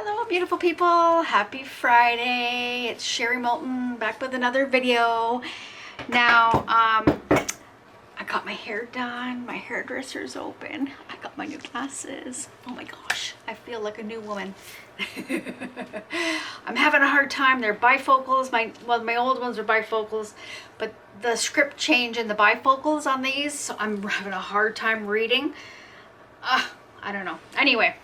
Hello beautiful people, happy Friday. It's Sherry Moulton back with another video. Now I got my hair done, my hairdresser's open, I got my new glasses. Oh my gosh, I feel like a new woman. I'm having a hard time. They're bifocals. My old ones are bifocals, but the script change in the bifocals on these, so I'm having a hard time reading. I don't know. Anyway,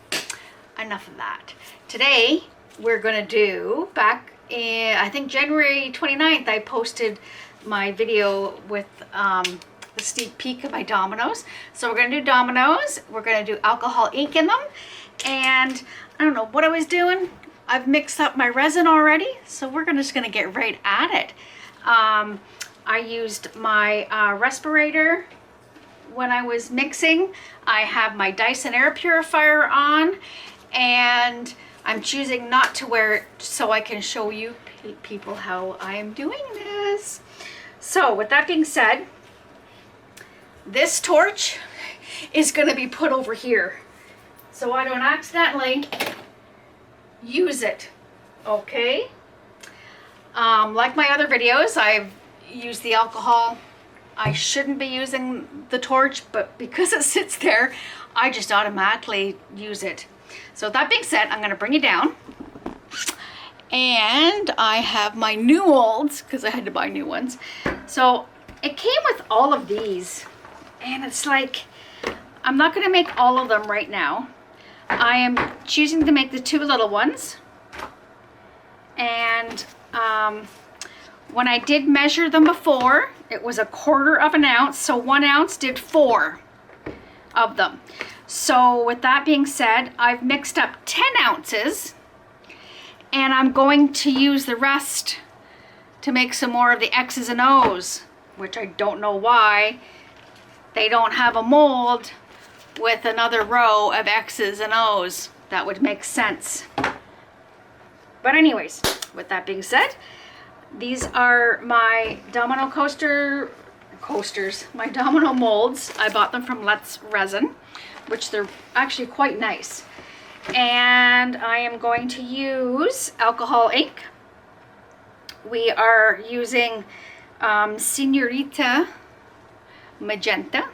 enough of that. Today we're gonna do, back in I think January 29th, I posted my video with the sneak peek of my dominoes. So we're gonna do dominoes, we're gonna do alcohol ink in them, and I don't know what I was doing. I've mixed up my resin already, so we're just gonna get right at it. I used my respirator when I was mixing. I have my Dyson air purifier on, and I'm choosing not to wear it so I can show you people how I am doing this. So with that being said, this torch is going to be put over here so I don't accidentally use it, okay? Like my other videos, I've used the alcohol. I shouldn't be using the torch, but because it sits there, I just automatically use it. So that being said, I'm going to bring it down. And I have my new olds, because I had to buy new ones. So it came with all of these. And it's like, I'm not going to make all of them right now. I am choosing to make the two little ones. And when I did measure them before, it was 1/4 of an ounce. So 1 ounce did 4 of them. So with that being said, I've mixed up 10 ounces. And I'm going to use the rest to make some more of the X's and O's, which I don't know why they don't have a mold with another row of X's and O's. That would make sense. But anyways, with that being said, these are my domino coasters, my domino molds. I bought them from Let's Resin, which they're actually quite nice. And I am going to use alcohol ink. We are using Senerita Magenta,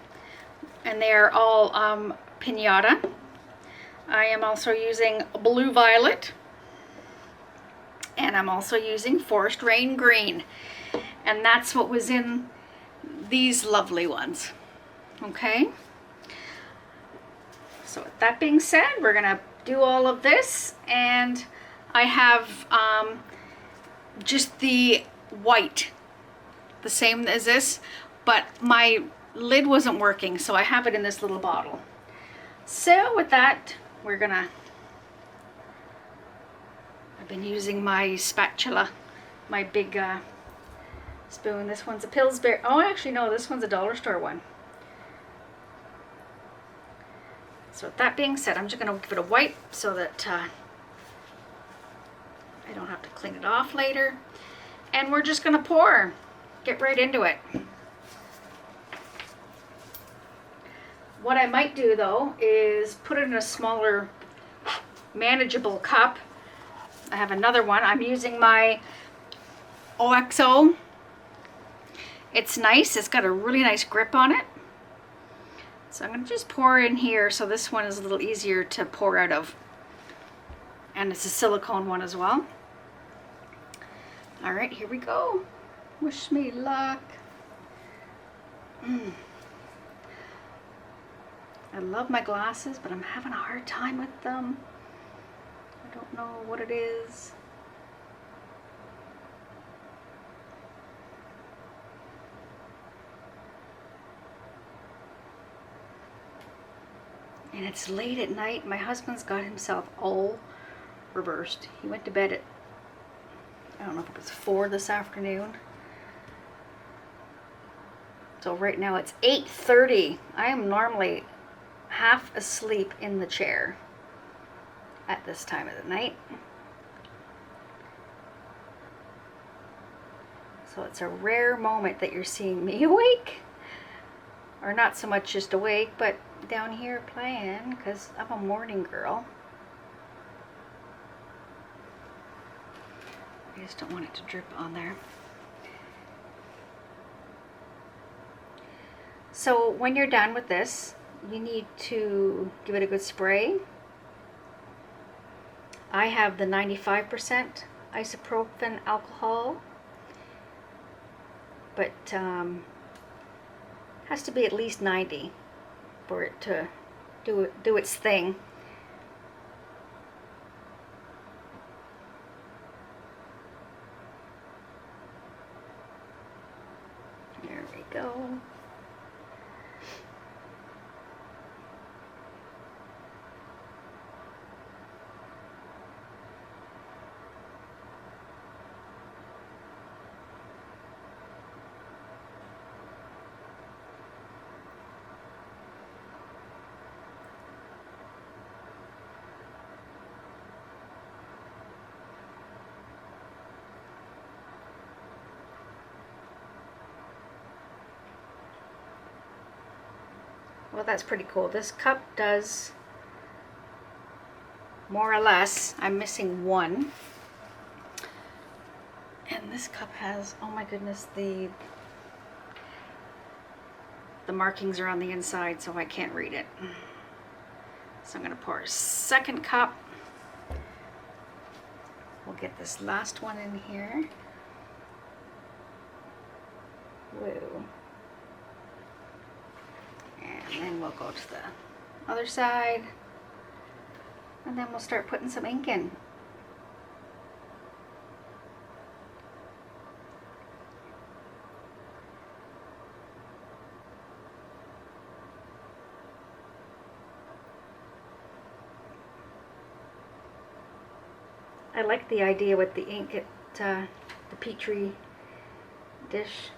and they are all Pinata. I am also using Blue Violet, and I'm also using Forest Rain Green, and that's what was in these lovely ones. Okay, so with that being said, we're gonna do all of this, and I have just the white, the same as this, but my lid wasn't working, so I have it in this little bottle. So with that, I've been using my spatula, my big spoon. This one's a Pillsbury. Oh, actually no, this one's a dollar store one. So with that being said, I'm just going to give it a wipe so that I don't have to clean it off later. And we're just going to pour, get right into it. What I might do though is put it in a smaller, manageable cup. I have another one. I'm using my OXO. It's nice. It's got a really nice grip on it. So I'm going to just pour in here, so this one is a little easier to pour out of. And it's a silicone one as well. All right, here we go. Wish me luck. I love my glasses, but I'm having a hard time with them. I don't know what it is. And it's late at night. My husband's got himself all reversed. He went to bed at, I don't know if it was 4 this afternoon. So right now it's 8:30. I am normally half asleep in the chair at this time of the night. So it's a rare moment that you're seeing me awake. Or not so much just awake, but down here playing, because I'm a morning girl. I just don't want it to drip on there. So when you're done with this, you need to give it a good spray. I have the 95% isopropyl alcohol, but has to be at least 90 for it to do its thing. There we go. Well, that's pretty cool. This cup does more or less. I'm missing one. And this cup has, oh my goodness, the markings are on the inside, so I can't read it. So I'm going to pour a second cup. We'll get this last one in here. Whoa. And then we'll go to the other side, and then we'll start putting some ink in. I like the idea with the ink at the Petri dish.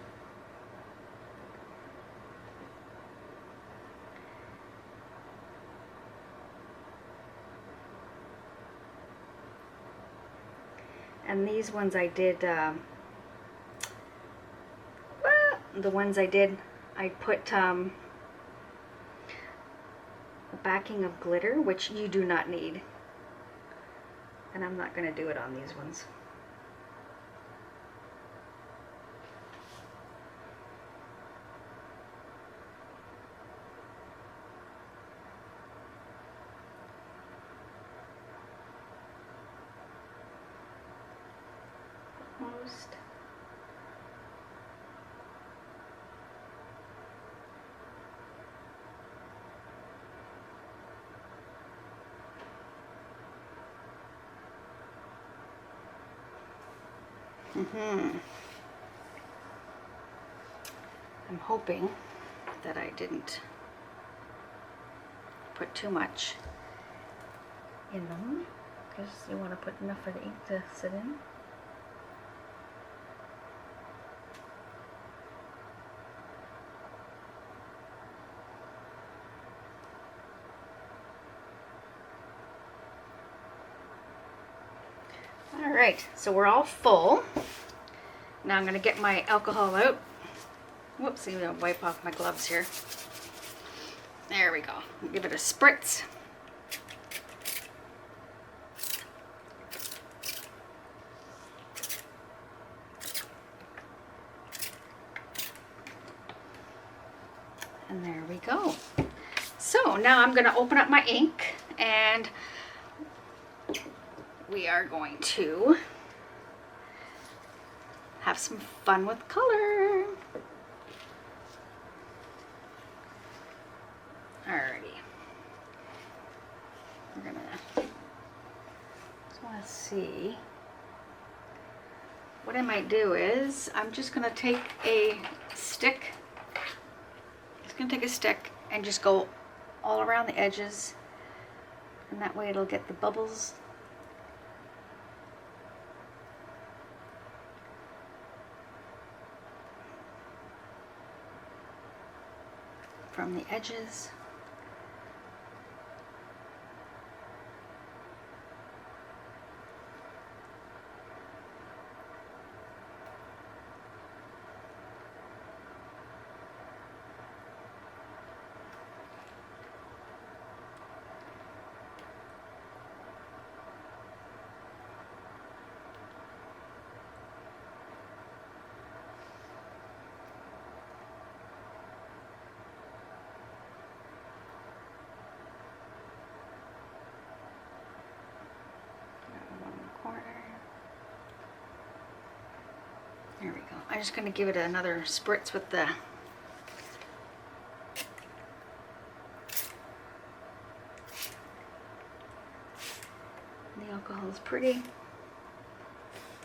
And these ones I did, the ones I did, I put the backing of glitter, which you do not need. And I'm not going to do it on these ones. Almost. I'm hoping that I didn't put too much in them, because you want to put enough for the ink to sit in. All right, so we're all full. Now I'm going to get my alcohol out. Whoops, I'm going to wipe off my gloves here. There we go. Give it a spritz. And there we go. So now I'm going to open up my ink, and we are going to have some fun with color. Alrighty. We're gonna just want to see. What I might do is I'm just gonna take a stick. Just gonna take a stick and just go all around the edges, and that way it'll get the bubbles. From the edges. I'm just going to give it another spritz with the alcohol. Is pretty.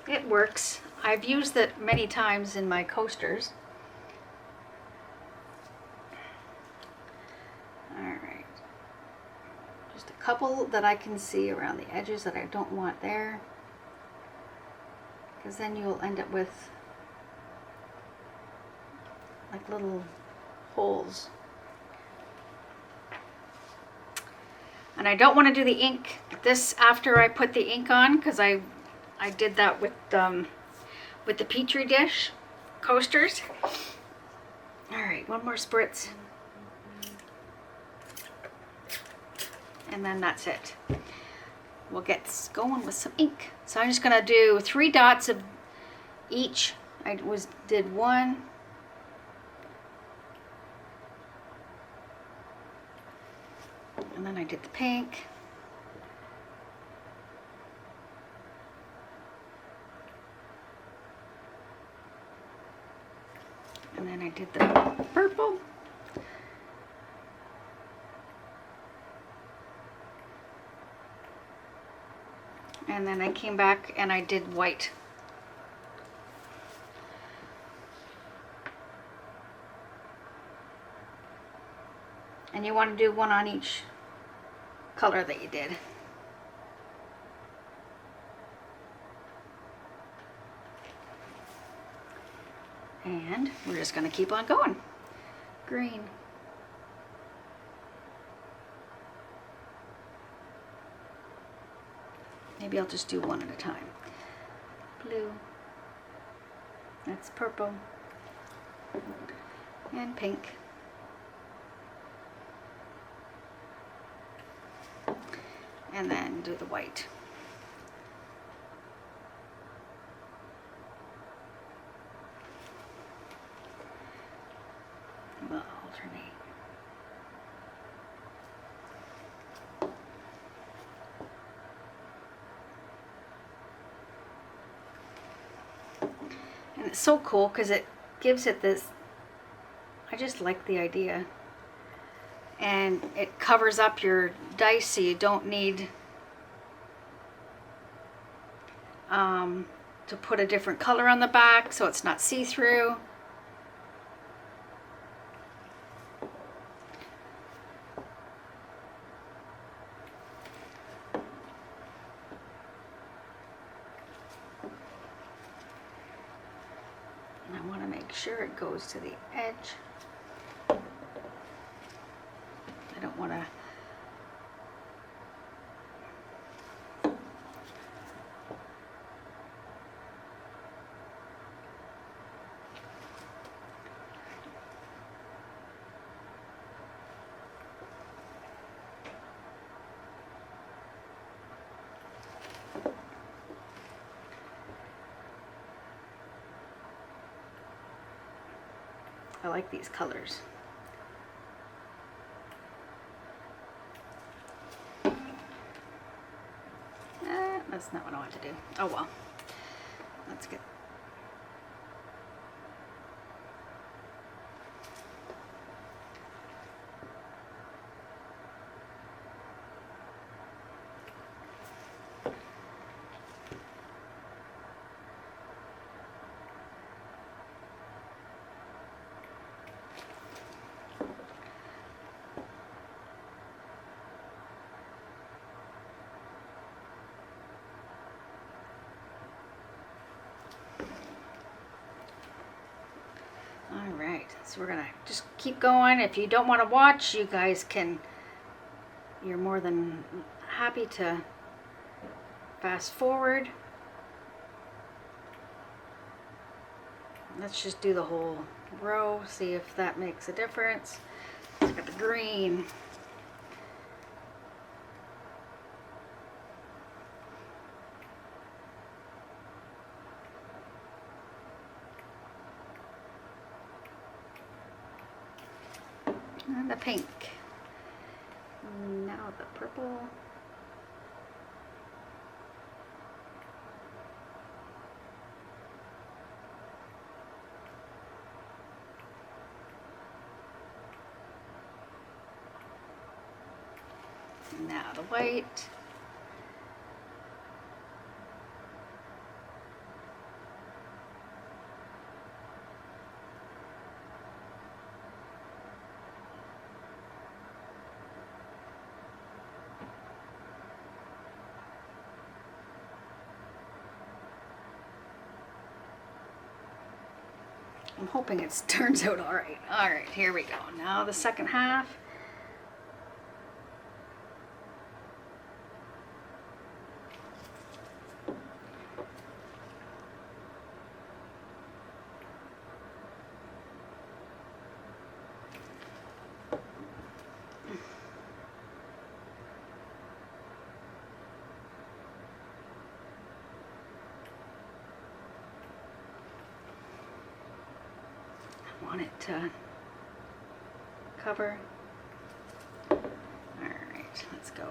It works. I've used it many times in my coasters. Alright. Just a couple that I can see around the edges that I don't want there. Because then you'll end up with like little holes. And I don't want to do the ink this after I put the ink on, because I did that with the Petri dish coasters. All right, one more spritz. And then that's it. We'll get going with some ink. So I'm just going to do 3 dots of each. I did one. And then I did the pink. And then I did the purple. And then I came back and I did white. And you want to do one on each color that you did. And we're just going to keep on going. Green. Maybe I'll just do one at a time. Blue. That's purple. And pink. And then do the white. We'll alternate. And it's so cool because it gives it this, I just like the idea. And it covers up your dice so you don't need to put a different color on the back so it's not see-through. And I want to make sure it goes to the edge. I don't want to I like these colors. That's not what I want to do. Oh well. That's good. Alright, so we're gonna just keep going. If you don't want to watch, you guys can, you're more than happy to fast forward. Let's just do the whole row, see if that makes a difference. Let's get the green. And the pink. Now the purple. Now the white. I'm hoping it turns out all right. All right, here we go. Now the second half. Want it to cover. All right, let's go.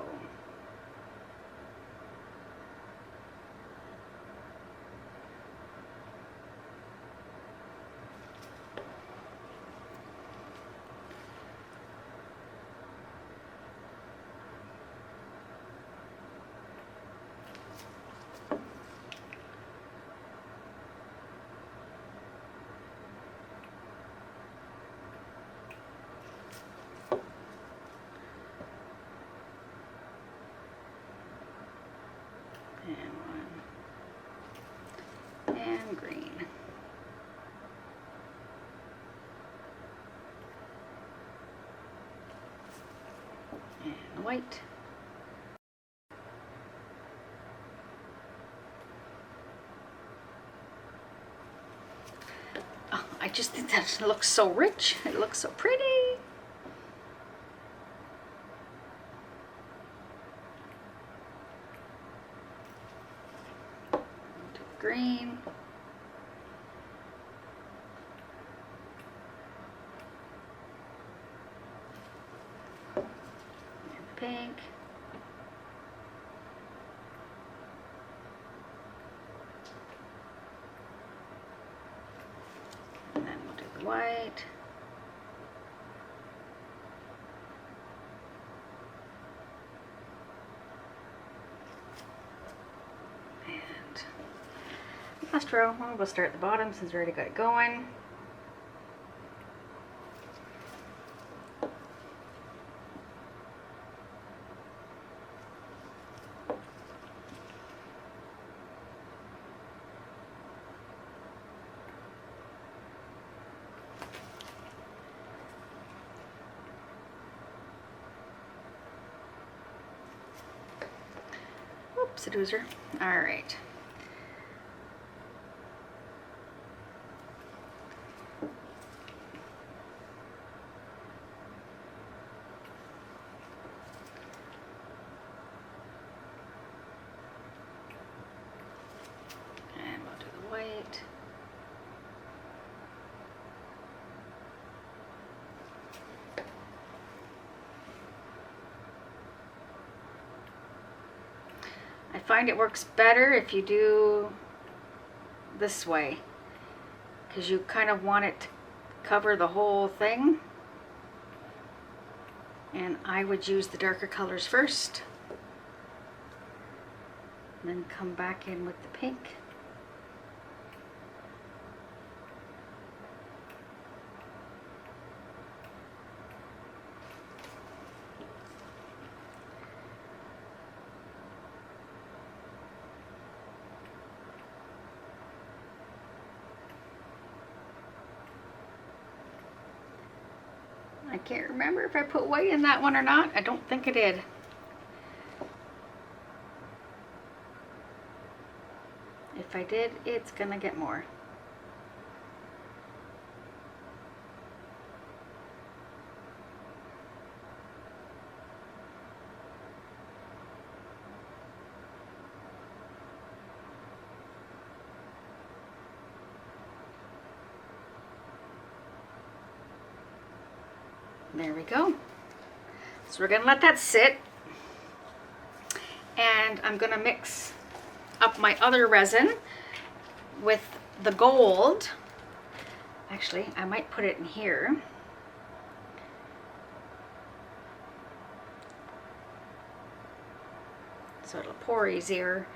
And green. And white. Oh, I just think that looks so rich. It looks so pretty. Green. And pink. And then we'll do the white. Last row, well, we'll start at the bottom since we already got it going. Oops, a doozer. All right. White. I find it works better if you do this way, because you kind of want it to cover the whole thing. And I would use the darker colors first, and then come back in with the pink. I can't remember if I put white in that one or not. I don't think I did. If I did, it's gonna get more. There we go. So we're gonna let that sit, and I'm gonna mix up my other resin with the gold. Actually, I might put it in here. pour easier.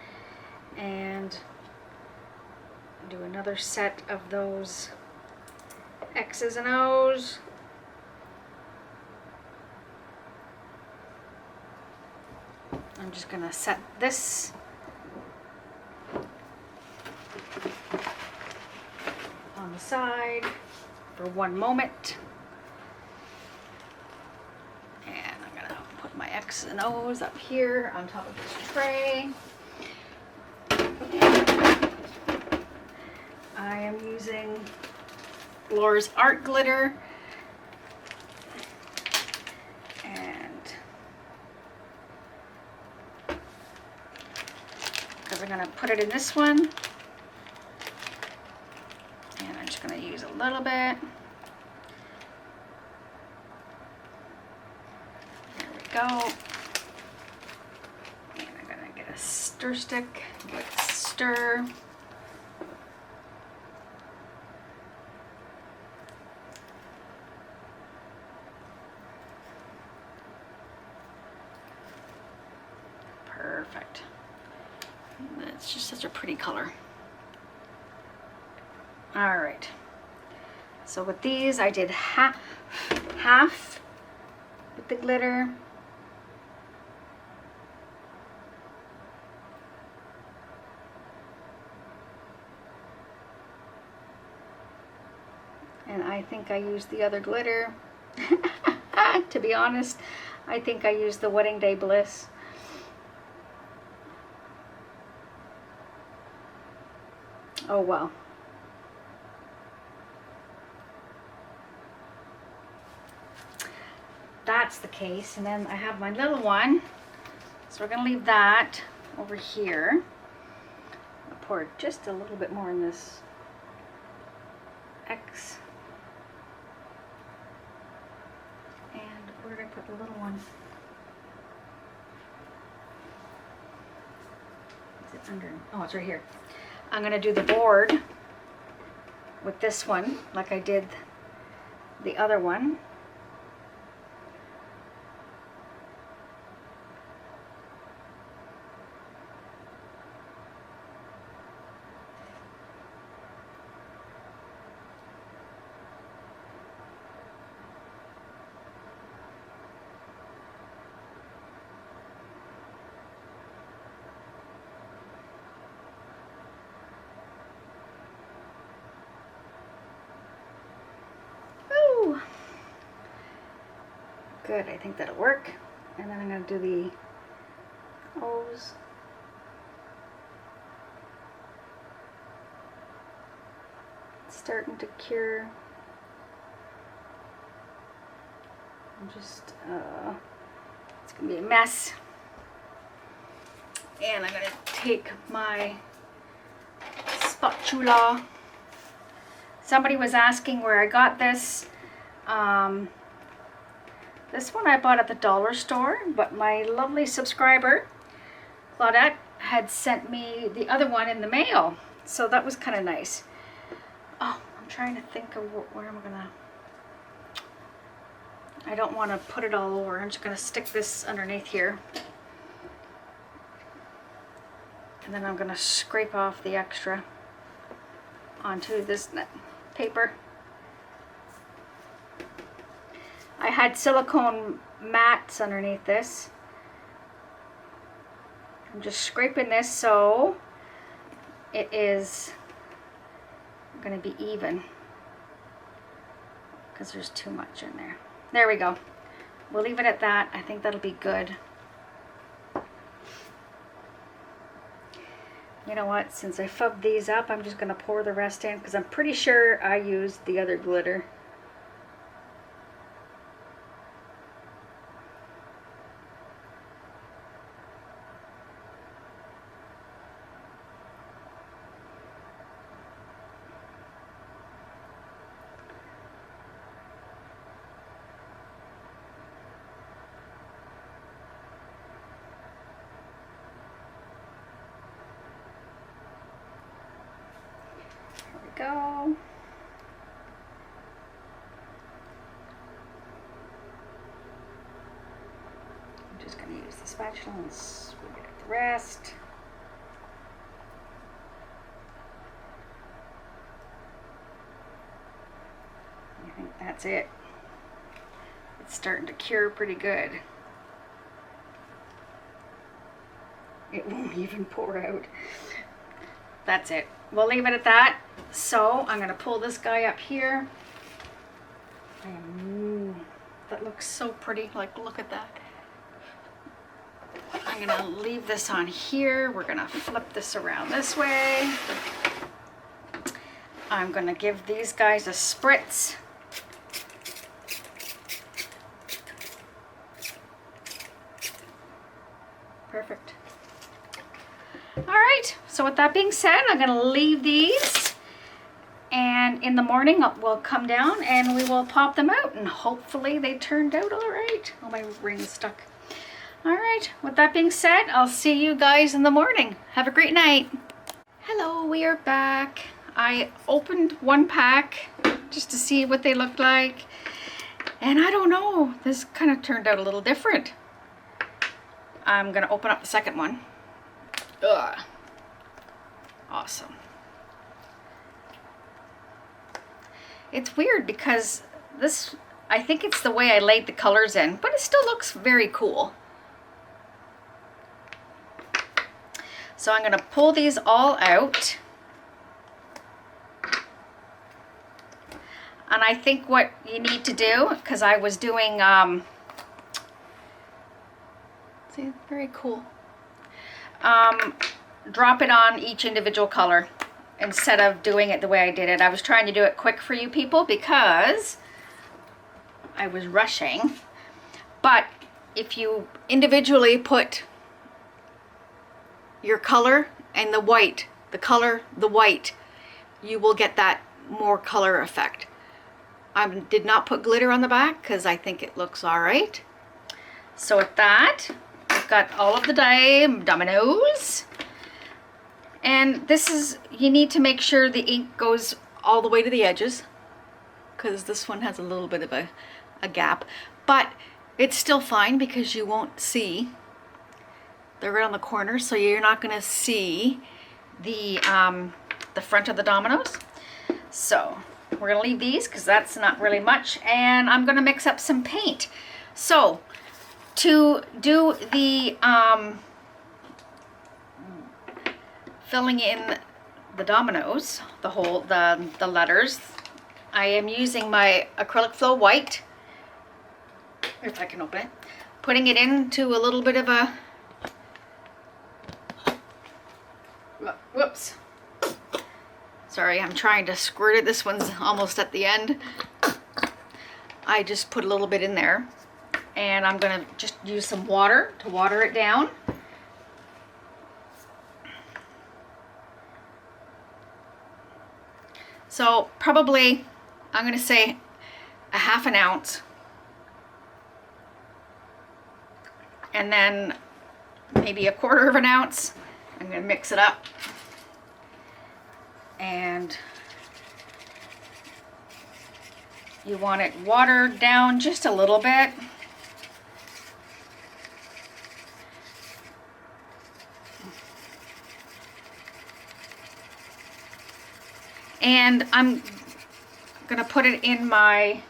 And do another set of those X's and O's. I'm just going to set this on the side for one moment. And I'm going to put my X's and O's up here on top of this tray. I am using Blor's Art Glitter. Because I'm going to put it in this one. And I'm just going to use a little bit. There we go. And I'm going to get a stir stick. Let's stir. Perfect. It's just such a pretty color. All right. So with these, I did half with the glitter. And I think I used the other glitter. To be honest, I think I used the Wedding Day Bliss. Oh well. That's the case. And then I have my little one. So we're going to leave that over here. I'll pour just a little bit more in this X. And where did I put the little one? Is it under? Oh, it's right here. I'm going to do the board with this one like I did the other one. Good, I think that'll work. And then I'm going to do the O's. It's starting to cure. I'm just, it's going to be a mess. And I'm going to take my spatula. Somebody was asking where I got this. This one I bought at the dollar store, but my lovely subscriber, Claudette, had sent me the other one in the mail. So that was kind of nice. Oh, I'm trying to think of where am I gonna... I don't want to put it all over. I'm just going to stick this underneath here. And then I'm going to scrape off the extra onto this paper. I had silicone mats underneath this. I'm just scraping this so it is going to be even, because there's too much in there. There we go. We'll leave it at that. I think that'll be good. You know what? Since I fubbed these up, I'm just going to pour the rest in, because I'm pretty sure I used the other glitter. Go. I'm just going to use the spatula and scoop it rest. I think that's it. It's starting to cure pretty good. It won't even pour out. That's it. We'll leave it at that. So I'm going to pull this guy up here. Ooh, that looks so pretty. Like, look at that. I'm going to leave this on here. We're going to flip this around this way. I'm going to give these guys a spritz. Perfect. All right, so with that being said, I'm going to leave these, and in the morning we'll come down and we will pop them out, and hopefully they turned out all right. Oh, my ring's stuck. All right, with that being said, I'll see you guys in the morning. Have a great night. Hello, we are back. I opened one pack just to see what they looked like, and I don't know, this kind of turned out a little different. I'm going to open up the second one. Ugh. Awesome. It's weird because this, I think it's the way I laid the colors in, but it still looks very cool. So I'm going to pull these all out. And I think what you need to do, because I was doing, see, very cool. Drop it on each individual color instead of doing it the way I did it. I was trying to do it quick for you people because I was rushing. But if you individually put your color and the white, the color, the white, you will get that more color effect. I did not put glitter on the back because I think it looks all right. So with that, I've got all of the dominoes. And this is, you need to make sure the ink goes all the way to the edges, because this one has a little bit of a gap. But it's still fine because you won't see. They're right on the corner, so you're not going to see the front of the dominoes. So we're going to leave these because that's not really much. And I'm going to mix up some paint. So to do the filling in the dominoes, the letters, I am using my acrylic flow white, if I can open it, putting it into a little bit of a, whoops, sorry, I'm trying to squirt it. This one's almost at the end. I just put a little bit in there, and I'm gonna just use some water to water it down. So probably, I'm going to say a half an ounce. And then maybe a quarter of an ounce. I'm going to mix it up. And you want it watered down just a little bit. And I'm gonna put it in my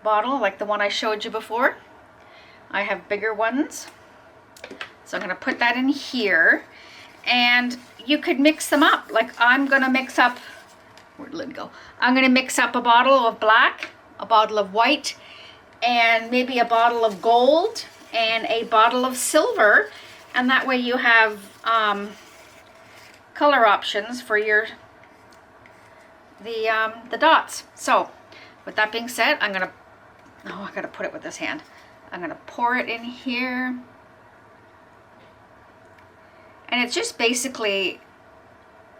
bottle like the one I showed you before. I have bigger ones. So I'm gonna put that in here, and you could mix them up. Like I'm gonna mix up, where'd the lid go? I'm gonna mix up a bottle of black, a bottle of white, and maybe a bottle of gold and a bottle of silver. And that way you have color options for your the dots. So with that being said, I gotta put it with this hand. I'm gonna pour it in here, and it's just basically,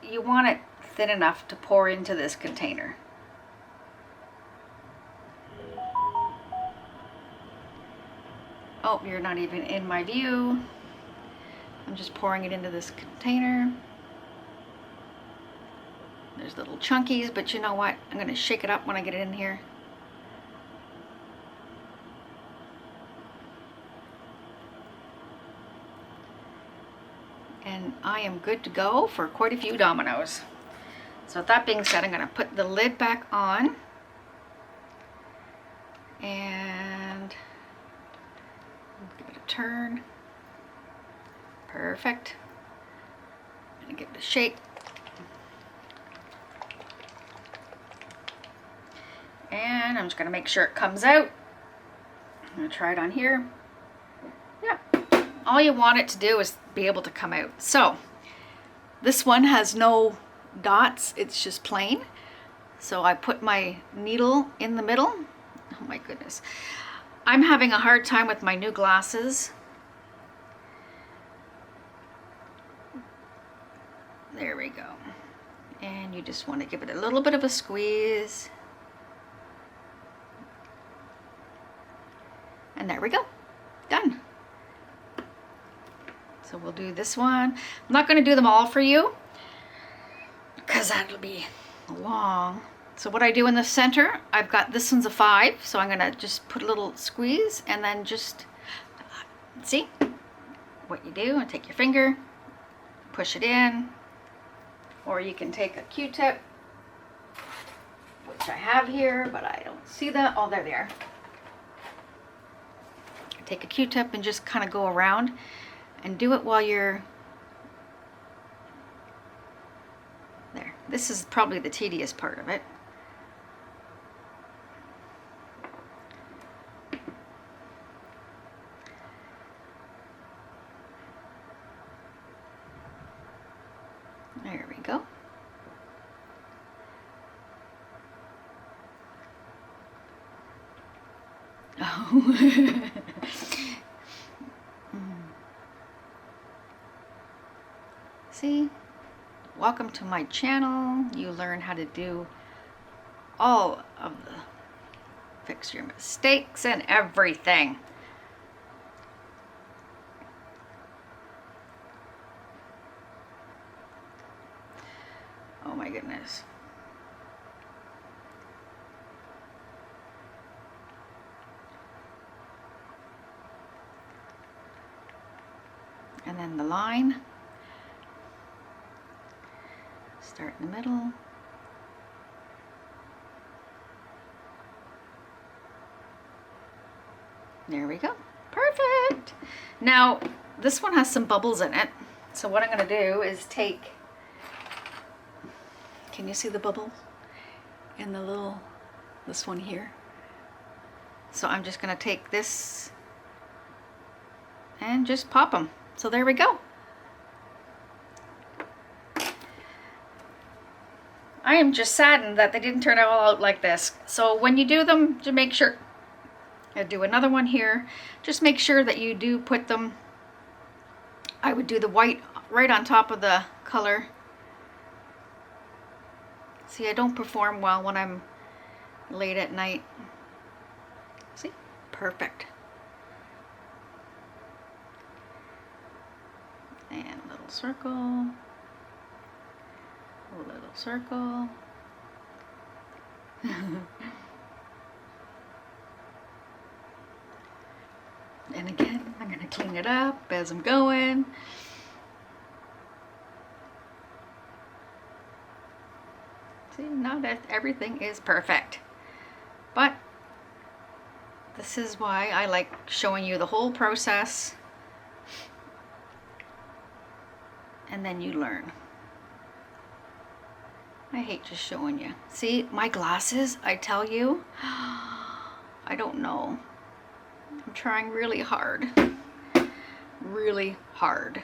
you want it thin enough to pour into this container. Oh, you're not even in my view. I'm just pouring it into this container. There's little chunkies, but you know what? I'm going to shake it up when I get it in here. and I am good to go for quite a few dominoes. So with that being said, I'm going to put the lid back on and give it a turn. Perfect. I'm going to give it a shake. And I'm just going to make sure it comes out. I'm going to try it on here. Yeah. All you want it to do is be able to come out. So this one has no dots. It's just plain. So I put my needle in the middle. Oh my goodness. I'm having a hard time with my new glasses. There we go. And you just want to give it a little bit of a squeeze. And there we go. Done. So we'll do this one. I'm not going to do them all for you because that'll be long. So what I do in the center, I've got, this one's a 5, so I'm going to just put a little squeeze and then just, see what you do, and take your finger, push it in, or you can take a Q-tip, which I have here, but I don't see that. Oh, there they are. Take a Q-tip and just kind of go around and do it while you're there. This is probably the tedious part of it. There we go. Oh. See, welcome to my channel. You learn how to do all of the, fix your mistakes and everything. Oh my goodness. And then the line. Start in the middle. There we go. Perfect. Now, this one has some bubbles in it. So what I'm going to do is take, can you see the bubbles in the little, this one here? So I'm just going to take this and just pop them. So there we go. I am just saddened that they didn't turn it all out like this. So when you do them, to make sure, I do another one here, just make sure that you do put them, I would do the white right on top of the color. See, I don't perform well when I'm late at night. See? Perfect. And a little circle. A little circle. And again, I'm going to clean it up as I'm going. See, not everything is perfect. But this is why I like showing you the whole process. And then you learn. I hate just showing you. See, my glasses, I tell you, I don't know. I'm trying really hard. Really hard.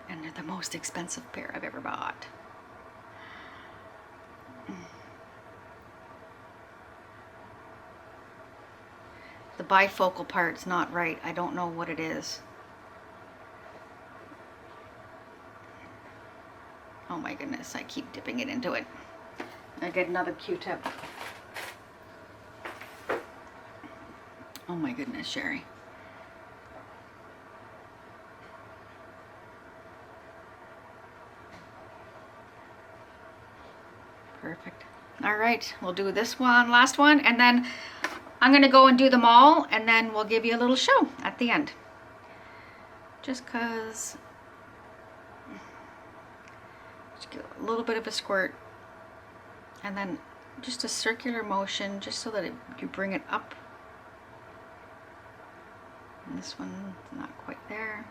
And they're the most expensive pair I've ever bought. The bifocal part's not right. I don't know what it is. Oh my goodness, I keep dipping it into it. I get another Q-tip. Oh my goodness, Sherry. Perfect. All right, we'll do this one, last one, and then I'm going to go and do them all, and then we'll give you a little show at the end. Just because, just give a little bit of a squirt, and then just a circular motion, just so that you bring it up. And this one's not quite there.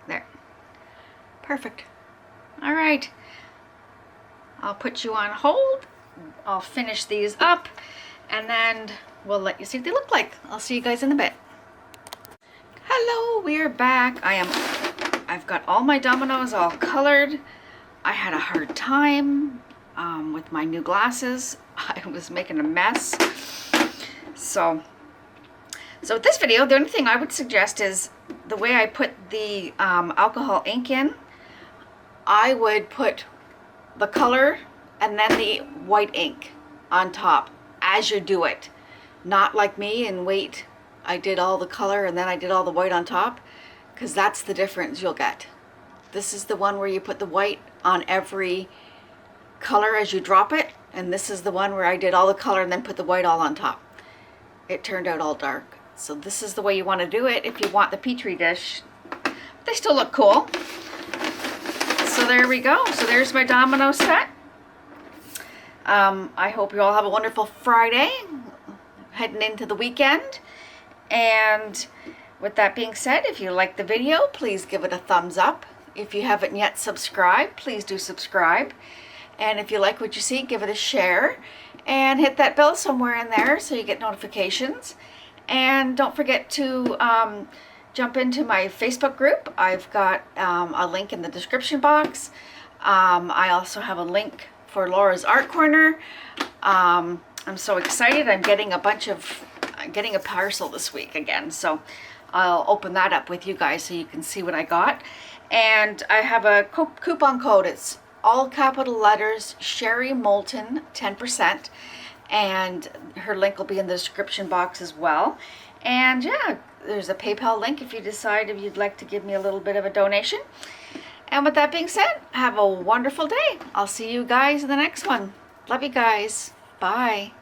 There. Perfect. All right. I'll put you on hold. I'll finish these up, and then we'll let you see what they look like. I'll see you guys in a bit. Hello, we're back. I've got all my dominoes all colored. I had a hard time with my new glasses. I was making a mess. So with this video, the only thing I would suggest is the way I put the alcohol ink in. I would put the color and then the white ink on top as you do it. Not like me and wait, I did all the color and then I did all the white on top, because that's the difference you'll get. This is the one where you put the white on every color as you drop it, and this is the one where I did all the color and then put the white all on top. It turned out all dark. So this is the way you want to do it if you want the Petri dish. They still look cool. So there we go. So there's my domino set. I hope you all have a wonderful Friday, heading into the weekend. And with that being said, if you like the video, please give it a thumbs up. If you haven't yet subscribed, please do subscribe. And if you like what you see, give it a share. And hit that bell somewhere in there so you get notifications. And don't forget to jump into my Facebook group. I've got a link in the description box. I also have a link for Laura's Art Corner. I'm so excited. I'm getting a parcel this week again. So I'll open that up with you guys so you can see what I got. And I have a coupon code. It's all capital letters, Sherry Moulton, 10%. And her link will be in the description box as well. And yeah, there's a PayPal link if you decide if you'd like to give me a little bit of a donation. And with that being said, have a wonderful day. I'll see you guys in the next one. Love you guys. Bye.